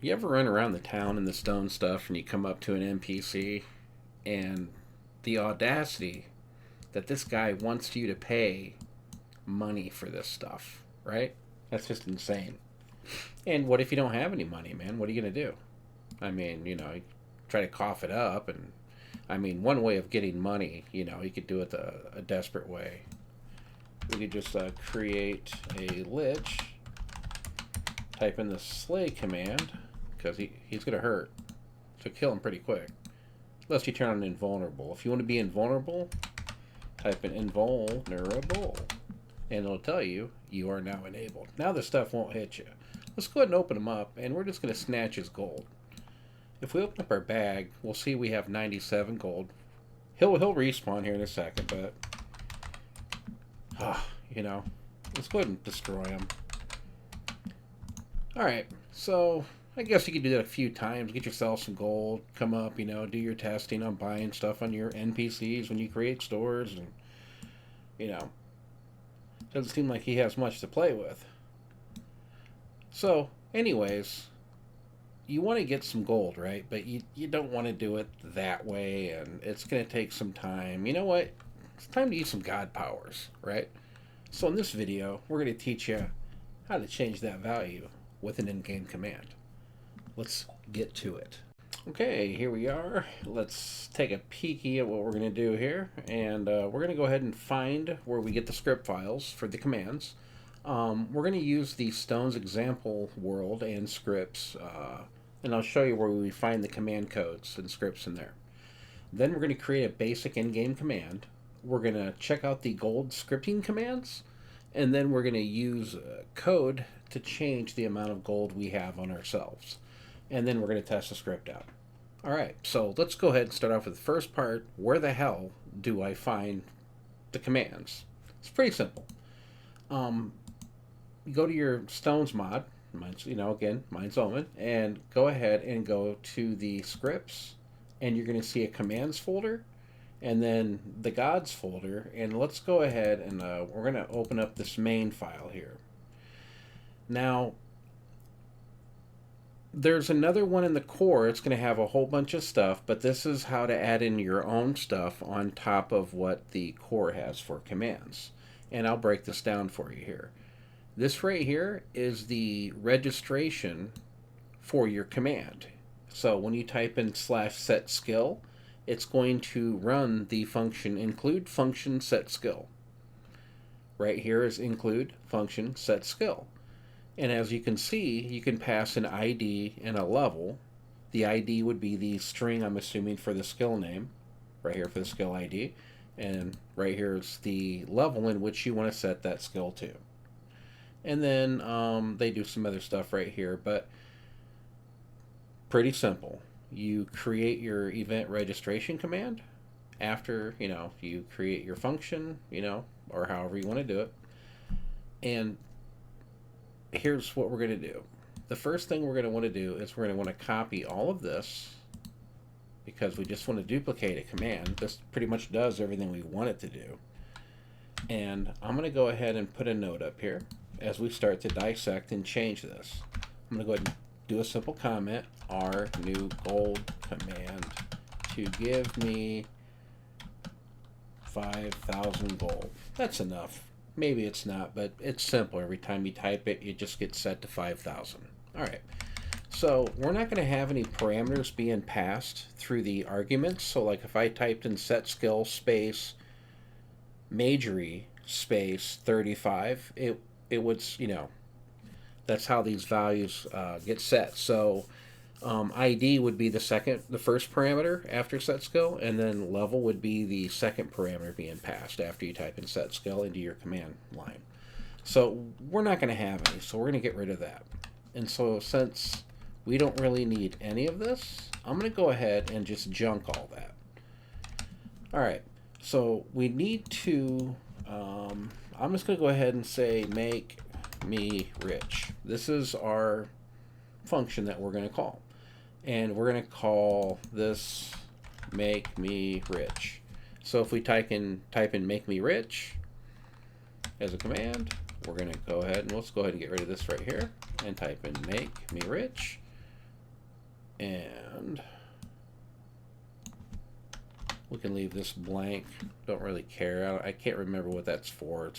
You ever run around the town in the stone stuff and you come up to an NPC and the audacity that this guy wants you to pay money for this stuff, right? That's just insane. And what if you don't have any money, man? What are you going to do? I mean, you try to cough it up. And I mean, one way of getting money, you could do it a desperate way. We could just create a lich, type in the slay command, because he's going to hurt. So kill him pretty quick. Unless you turn on invulnerable. If you want to be invulnerable, type in invulnerable. And it'll tell you you are now enabled. Now this stuff won't hit you. Let's go ahead and open him up, and we're just going to snatch his gold. If we open up our bag, we'll see we have 97 gold. He'll respawn here in a second, but let's go ahead and destroy him. Alright, so I guess you could do that a few times. Get yourself some gold, come up, do your testing on buying stuff on your NPCs when you create stores, and, doesn't seem like he has much to play with. So, anyways, you want to get some gold, right? But you don't want to do it that way, and it's going to take some time. You know what? It's time to use some god powers, right? So in this video, we're going to teach you how to change that value with an in-game command. Let's get to it. Okay, here we are. Let's take a peeky at what we're going to do here. And we're going to go ahead and find where we get the script files for the commands. We're going to use the Stones example world and scripts. And I'll show you where we find the command codes and scripts in there. Then we're going to create a basic in-game command. We're going to check out the gold scripting commands. And then we're going to use code to change the amount of gold we have on ourselves. And then we're going to test the script out. All right, so let's go ahead and start off with the first part. Where the hell do I find the commands? It's pretty simple. Go to your Stones mod, mine's, mine's Omen, and go ahead and go to the scripts, and you're going to see a commands folder, and then the gods folder, and let's go ahead and we're going to open up this main file here. Now, there's another one in the core. It's going to have a whole bunch of stuff, but this is how to add in your own stuff on top of what the core has for commands. And I'll break this down for you here. This right here is the registration for your command. So when you type in /set skill, it's going to run the function include function set skill. Right here is include function set skill. And as you can see, you can pass an ID and a level. The ID would be the string, I'm assuming, for the skill name. Right here for the skill ID. And right here is the level in which you want to set that skill to. And then they do some other stuff right here, but pretty simple. You create your event registration command after, you create your function, or however you want to do it. And here's what we're going to do. The first thing we're going to want to do is we're going to want to copy all of this because we just want to duplicate a command. This pretty much does everything we want it to do. And I'm going to go ahead and put a note up here as we start to dissect and change this. I'm going to go ahead and do a simple comment, R new gold command to give me 5,000 gold. That's enough. Maybe it's not, but it's simple. Every time you type it, it just gets set to 5,000. All right. So we're not going to have any parameters being passed through the arguments. So like if I typed in set skill space majory space 35, it would, that's how these values get set. So ID would be the first parameter after set skill, and then level would be the second parameter being passed after you type in set skill into your command line. So we're not going to have any, so we're going to get rid of that. And so since we don't really need any of this, I'm going to go ahead and just junk all that. All right, so we need to, I'm just going to go ahead and say make me rich. This is our function that we're going to call. And we're going to call this make me rich. So if we type in make me rich as a command, we're going to go ahead and let's go ahead and get rid of this right here and type in make me rich. And we can leave this blank. Don't really care. I can't remember what that's for.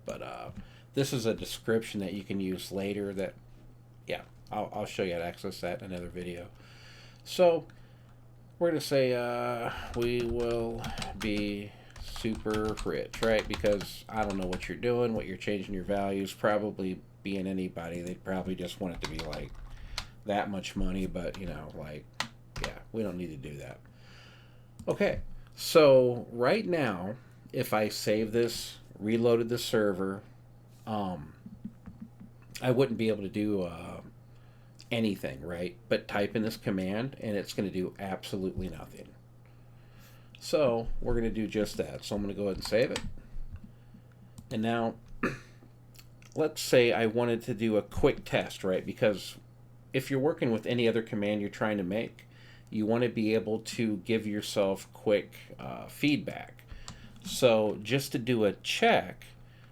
But this is a description that you can use later. That, yeah, I'll show you how to access that in another video. So we're going to say we will be super rich, right? Because I don't know what you're doing, what you're changing your values. Probably being anybody, they'd probably just want it to be like that much money, but you know, like, yeah, we don't need to do that. Okay, so right now, if I save this, reloaded the server, I wouldn't be able to do anything, right? But type in this command, and it's going to do absolutely nothing. So we're going to do just that. So I'm going to go ahead and save it. And now, let's say I wanted to do a quick test, right? Because if you're working with any other command you're trying to make, you want to be able to give yourself quick feedback. So just to do a check,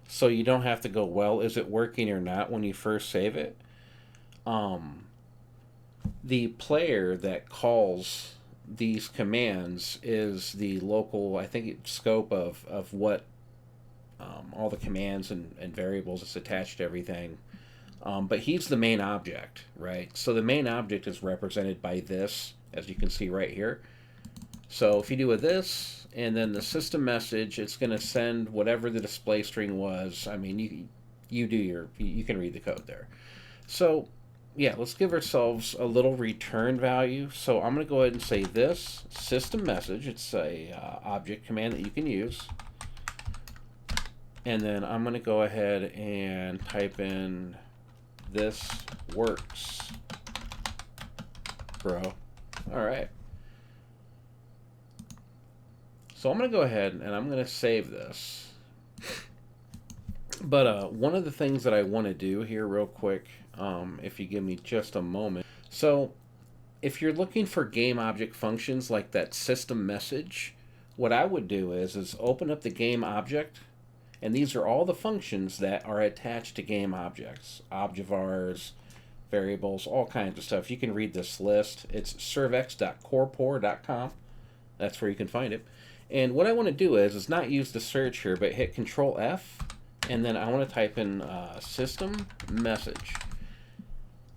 so you don't have to go, well, is it working or not when you first save it? The player that calls these commands is the local, I think, scope of what all the commands and variables is attached to everything. But he's the main object, right? So the main object is represented by this, as you can see right here. So if you do a this, and then the system message, it's going to send whatever the display string was. I mean, you can read the code there. So yeah, let's give ourselves a little return value. So I'm going to go ahead and say this system message. It's a object command that you can use. And then I'm going to go ahead and type in this works, bro. All right. So I'm going to go ahead and I'm going to save this. But one of the things that I want to do here real quick, if you give me just a moment. So if you're looking for game object functions like that system message, what I would do is open up the game object, and these are all the functions that are attached to game objects, objvars, variables, all kinds of stuff. You can read this list. It's servx.corpor.com. That's where you can find it. And what I want to do is not use the search here, but hit Control F, and then I want to type in system message.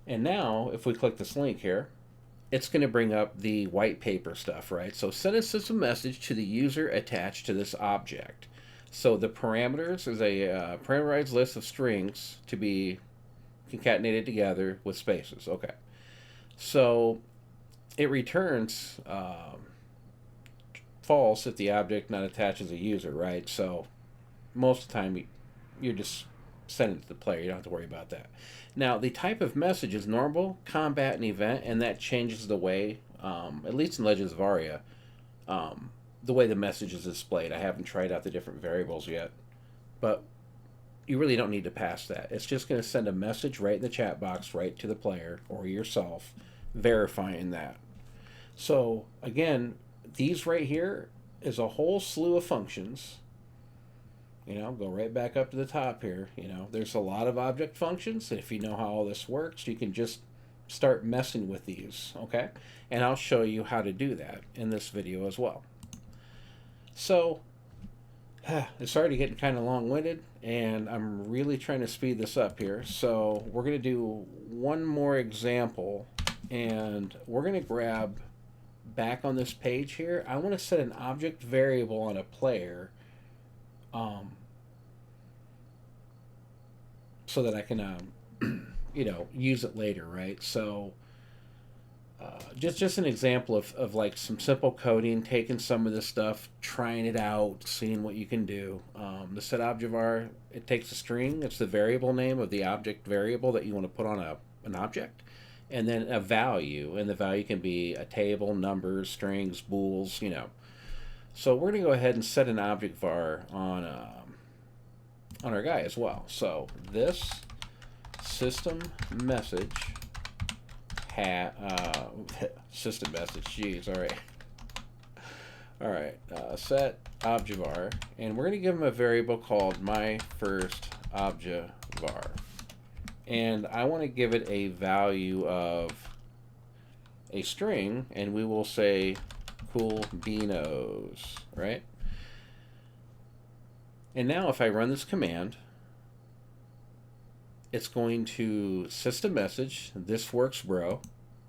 And now, if we click this link here, it's going to bring up the white paper stuff, right? So send a system message to the user attached to this object. So the parameters is a parameterized list of strings to be concatenated together with spaces. Okay. So it returns false if the object not attached as a user, right? So most of the time you're just sending it to the player. You don't have to worry about that. Now, the type of message is normal, combat, and event, and that changes the way, at least in Legends of Aria, the way the message is displayed. I haven't tried out the different variables yet, but you really don't need to pass that. It's just going to send a message right in the chat box right to the player or yourself, verifying that. So, again, these right here is a whole slew of functions. You know, go right back up to the top here. You know, there's a lot of object functions. If you know how all this works, you can just start messing with these, okay? And I'll show you how to do that in this video as well. So, it's already getting kind of long-winded, and I'm really trying to speed this up here. So we're going to do one more example, and we're going to grab back on this page here. I want to set an object variable on a player so that I can, you know, use it later, right? So just an example of like some simple coding, taking some of this stuff, trying it out, seeing what you can do. The set objvar, it takes a string. It's the variable name of the object variable that you want to put on an object, and then a value, and the value can be a table, numbers, strings, bools, you know. So we're going to go ahead and set an object var on our guy as well. So this system message system message. Jeez, all right. Set objvar, and we're going to give him a variable called my first objvar, and I want to give it a value of a string, and we will say cool beanos, right? And now if I run this command, it's going to system message, this works, bro.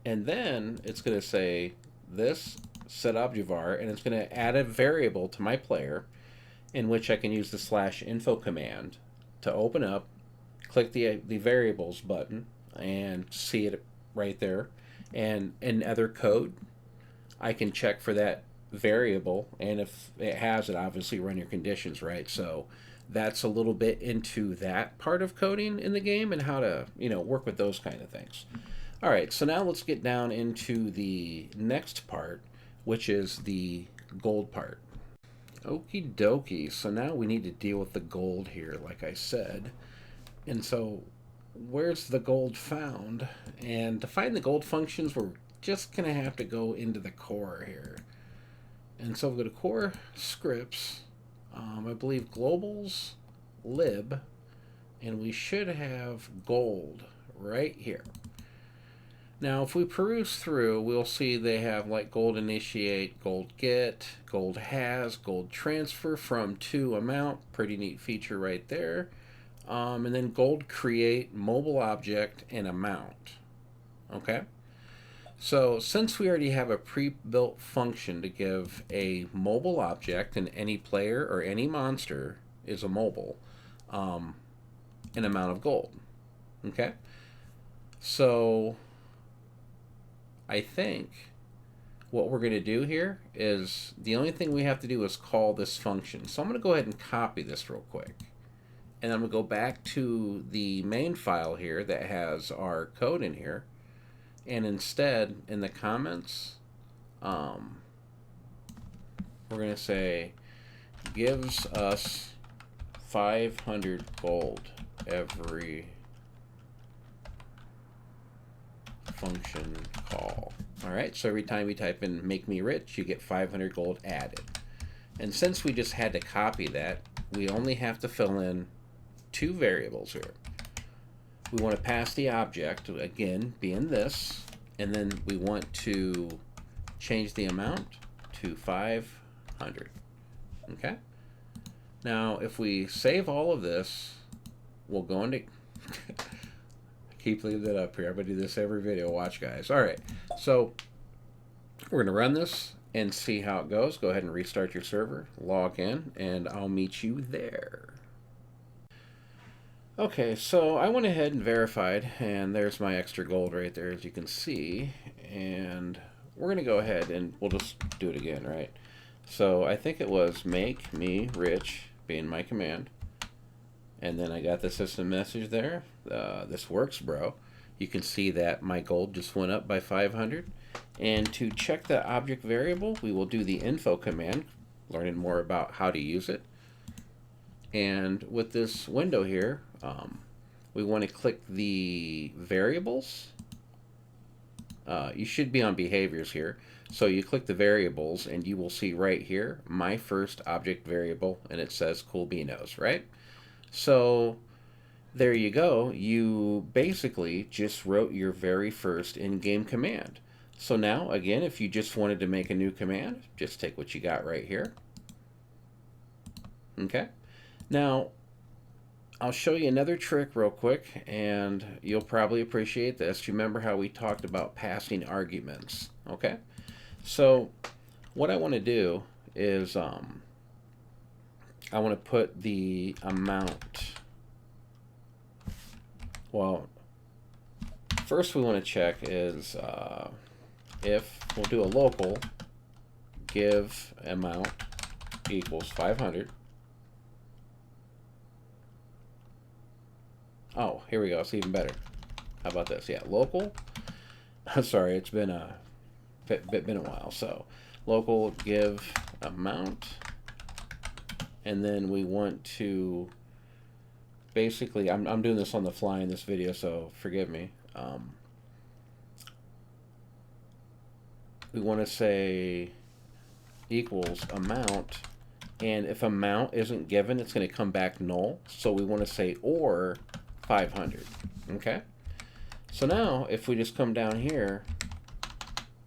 And then it's going to say this set object var, and it's going to add a variable to my player in which I can use the /info command to open up, click the variables button, and see it right there. And in other code, I can check for that variable, and if it has it, obviously run your conditions, right? So that's a little bit into that part of coding in the game and how to, work with those kind of things. All right, so now let's get down into the next part, which is the gold part. Okie dokie, so now we need to deal with the gold here, like I said. And so where's the gold found? And to find the gold functions, we're just going to have to go into the core here. And so we'll go to core scripts, I believe globals, lib, and we should have gold right here. Now, if we peruse through, we'll see they have like gold initiate, gold get, gold has, gold transfer from to amount. Pretty neat feature right there. And then gold create, mobile object, and amount. Okay? So since we already have a pre-built function to give a mobile object, and any player or any monster is a mobile, an amount of gold. Okay? So I think what we're going to do here is the only thing we have to do is call this function. So I'm going to go ahead and copy this real quick. And I'm going to go back to the main file here that has our code in here. And instead, in the comments, we're going to say, gives us 500 gold every function call. All right, so every time you type in make me rich, you get 500 gold added. And since we just had to copy that, we only have to fill in two variables here. We want to pass the object, again, being this, and then we want to change the amount to 500. Okay? Now, if we save all of this, we'll go into... keep leaving that up here. I'm going to do this every video. Watch, guys. All right. So we're going to run this and see how it goes. Go ahead and restart your server, log in, and I'll meet you there. Okay, so I went ahead and verified, and there's my extra gold right there, as you can see. And we're going to go ahead and we'll just do it again, right? So I think it was make me rich, being my command. And then I got the system message there. This works, bro. You can see that my gold just went up by 500. And to check the object variable, we will do the info command, learning more about how to use it. And with this window here, we want to click the variables. You should be on behaviors here. So you click the variables and you will see right here, my first object variable, and it says cool beanos, right? So there you go. You basically just wrote your very first in-game command. So now, again, if you just wanted to make a new command, just take what you got right here. Okay. Now, I'll show you another trick real quick, and you'll probably appreciate this. You remember how we talked about passing arguments, okay? So what I want to do is I want to put the amount. Well, first we want to check is if we'll do a local give amount equals 500. Oh, here we go. It's even better. How about this? Yeah, local. Sorry, it's been a while. So, local give amount, and then we want to basically. I'm doing this on the fly in this video, so forgive me. We want to say equals amount, and if amount isn't given, it's going to come back null. So we want to say or 500. Okay, so now if we just come down here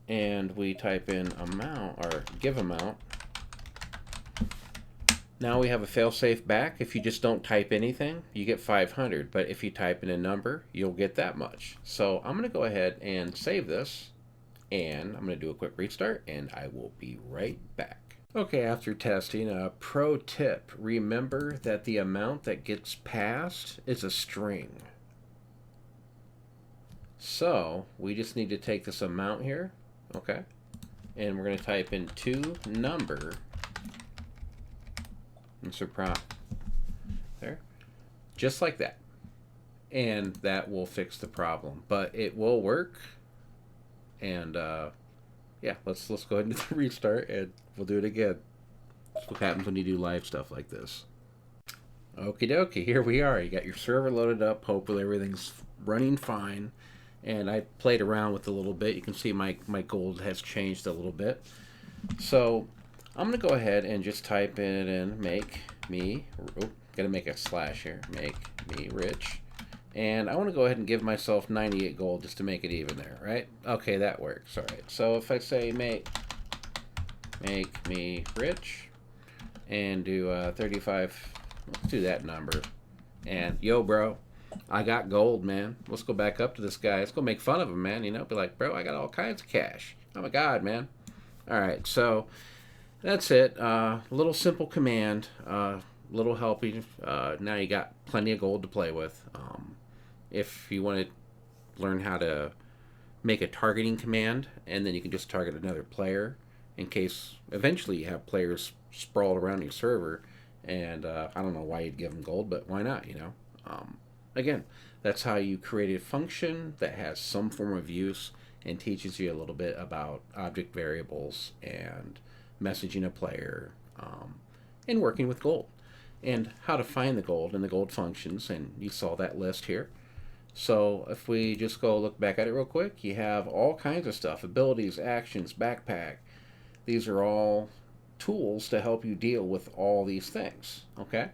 and we type in amount or give amount. Now we have a failsafe back. If you just don't type anything, you get 500. But if you type in a number, you'll get that much. So I'm going to go ahead and save this. And I'm going to do a quick restart. And I will be right back. Okay, after testing, a pro tip. Remember that the amount that gets passed is a string. So we just need to take this amount here. Okay. And we're going to type in to number. Insert prompt there, just like that, and that will fix the problem. But it will work, and yeah, let's go ahead and restart, and we'll do it again. That's what happens when you do live stuff like this. Okie dokie, here we are. You got your server loaded up. Hopefully everything's running fine. And I played around with it a little bit. You can see my gold has changed a little bit. So I'm going to go ahead and just type it in, make me, gotta make a slash here, make me rich. And I want to go ahead and give myself 98 gold just to make it even there, right? Okay, that works. All right, so if I say make me rich and do 35, let's do that number. And yo, bro, I got gold, man. Let's go back up to this guy. Let's go make fun of him, man. You know, be like, bro, I got all kinds of cash. Oh my God, man. All right, so that's it. Little simple command, little helping. Now you got plenty of gold to play with. If you want to learn how to make a targeting command, and then you can just target another player in case eventually you have players sprawled around your server, and I don't know why you'd give them gold, but why not, you know? Again, that's how you create a function that has some form of use and teaches you a little bit about object variables and messaging a player, and working with gold, and how to find the gold and the gold functions, and you saw that list here. So if we just go look back at it real quick, you have all kinds of stuff, abilities, actions, backpack. These are all tools to help you deal with all these things, okay?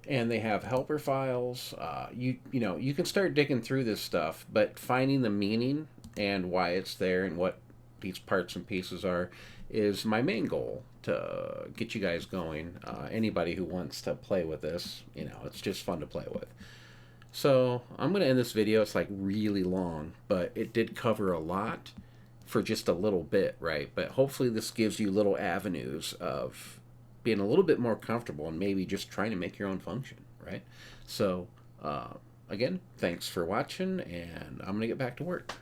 And they have helper files. You know, you can start digging through this stuff, but finding the meaning and why it's there and what these parts and pieces are is my main goal to get you guys going. Anybody who wants to play with this, you know, it's just fun to play with. So I'm going to end this video. It's like really long, but it did cover a lot for just a little bit, right? But hopefully this gives you little avenues of being a little bit more comfortable and maybe just trying to make your own function, right? So again, thanks for watching, and I'm going to get back to work.